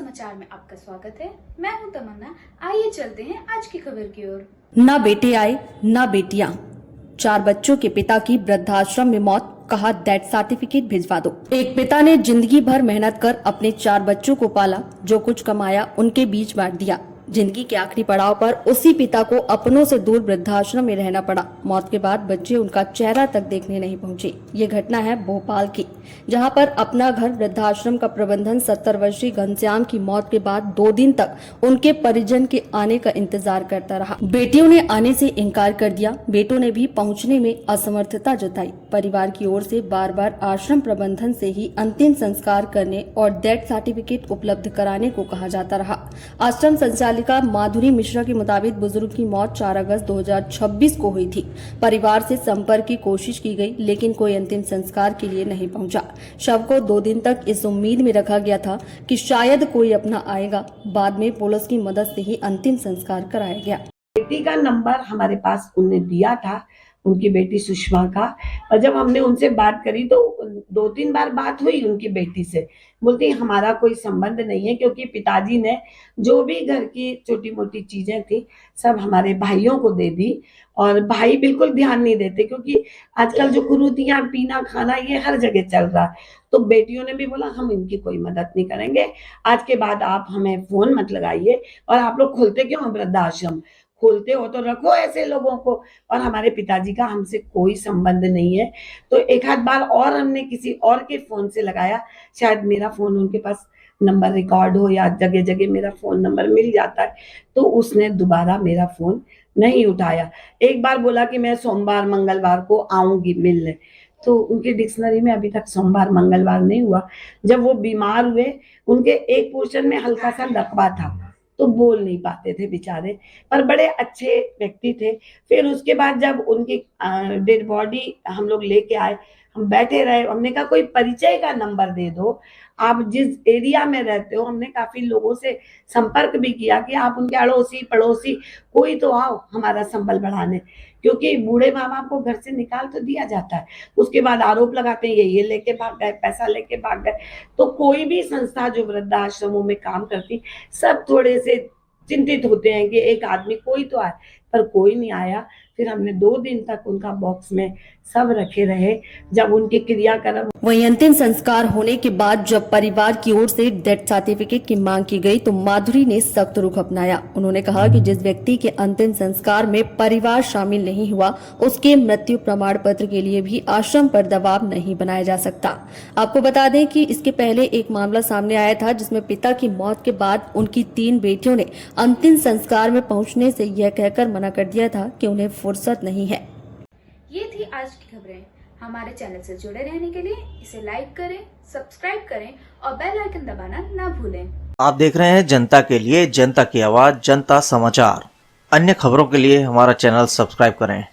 समाचार में आपका स्वागत है। मैं हूं तमन्ना। आइए चलते हैं आज की खबर की ओर। ना बेटे आए ना बेटियां, 4 बच्चों के पिता की वृद्धाश्रम में मौत, कहा डेथ सर्टिफिकेट भिजवा दो। एक पिता ने जिंदगी भर मेहनत कर अपने 4 बच्चों को पाला, जो कुछ कमाया उनके बीच बांट दिया। जिंदगी के आखिरी पड़ाव पर उसी पिता को अपनों से दूर वृद्धाश्रम में रहना पड़ा। मौत के बाद बच्चे उनका चेहरा तक देखने नहीं पहुंचे। ये घटना है भोपाल की, जहां पर अपना घर वृद्धाश्रम का प्रबंधन 70 वर्षीय घनश्याम की मौत के बाद 2 दिन तक उनके परिजन के आने का इंतजार करता रहा। बेटियों ने आने से इनकार कर दिया, बेटों ने भी पहुंचने में असमर्थता जताई। परिवार की ओर से बार बार आश्रम प्रबंधन से ही अंतिम संस्कार करने और डेथ सर्टिफिकेट उपलब्ध कराने को कहा जाता रहा। आश्रम संचालिका माधुरी मिश्रा के मुताबिक बुजुर्ग की मौत 4 अगस्त 2026 को हुई थी। परिवार से संपर्क की कोशिश की गई, लेकिन कोई अंतिम संस्कार के लिए नहीं पहुंचा। शव को 2 दिन तक इस उम्मीद में रखा गया था कि शायद कोई अपना आएगा। बाद में पुलिस की मदद से ही अंतिम संस्कार कराया गया। बेटी का नंबर हमारे पास उन्होंने दिया था, उनकी बेटी सुषमा का, और जब हमने उनसे बात करी तो 2-3 बार बात हुई उनकी बेटी से। बोलती हमारा कोई संबंध नहीं है, क्योंकि पिताजी ने जो भी घर की छोटी मोटी चीजें थी सब हमारे भाइयों को दे दी, और भाई बिल्कुल ध्यान नहीं देते, क्योंकि आजकल जो कुरीतियां, पीना खाना ये हर जगह चल रहा है। तो बेटियों ने भी बोला हम इनकी कोई मदद नहीं करेंगे, आज के बाद आप हमें फोन मत लगाइए, और आप लोग खोलते क्यों हैं वृद्धाश्रम? खोलते हो तो रखो ऐसे लोगों को, और हमारे पिताजी का हमसे कोई संबंध नहीं है। तो एक आध बार और हमने किसी और के फोन से लगाया, शायद मेरा फोन उनके पास नंबर रिकॉर्ड हो या जगह जगह मेरा फोन नंबर मिल जाता है, तो उसने दोबारा मेरा फोन नहीं उठाया। एक बार बोला कि मैं सोमवार मंगलवार को आऊंगी मिलने, तो उनके डिक्शनरी में अभी तक सोमवार मंगलवार नहीं हुआ। जब वो बीमार हुए, उनके एक पोर्शन में हल्का सा लकवा था, तो बोल नहीं पाते थे बेचारे, पर बड़े अच्छे व्यक्ति थे। फिर उसके बाद जब उनकी डेड बॉडी हम लोग लेके आए, हम बैठे रहे, हमने कहा कोई परिचय का नंबर दे दो, आप जिस एरिया में रहते हो। हमने काफी लोगों से संपर्क भी किया कि आप उनके अड़ोसी पड़ोसी कोई तो आओ हमारा संबल बढ़ाने, क्योंकि बूढ़े माँ बाप को घर से निकाल तो दिया जाता है, उसके बाद आरोप लगाते हैं ये लेके भाग गए, पैसा लेके भाग गए। तो कोई भी संस्था जो वृद्धाश्रमों में काम करती, सब थोड़े से चिंतित होते हैं कि एक आदमी कोई तो आए, पर कोई नहीं आया। फिर हमने 2 दिन तक उनका बॉक्स में सब रखे रहे, जब उनकी क्रियाक्रम। वहीं अंतिम संस्कार होने के बाद जब परिवार की ओर से डेथ सर्टिफिकेट की मांग की गई, तो माधुरी ने सख्त रुख अपनाया। उन्होंने कहा कि जिस व्यक्ति के अंतिम संस्कार में परिवार शामिल नहीं हुआ, उसके मृत्यु प्रमाण पत्र के लिए भी आश्रम पर दबाव नहीं बनाया जा सकता। आपको बता दें कि इसके पहले एक मामला सामने आया था, जिसमें पिता की मौत के बाद उनकी 3 बेटियों ने अंतिम संस्कार में पहुंचने से यह कहकर मना कर दिया था कि उन्हें फुर्सत नहीं है। ये थी आज की खबरें। हमारे चैनल से जुड़े रहने के लिए इसे लाइक करें, सब्सक्राइब करें और बेल आइकन दबाना ना भूलें। आप देख रहे हैं जनता के लिए, जनता की आवाज, जनता समाचार। अन्य खबरों के लिए हमारा चैनल सब्सक्राइब करें।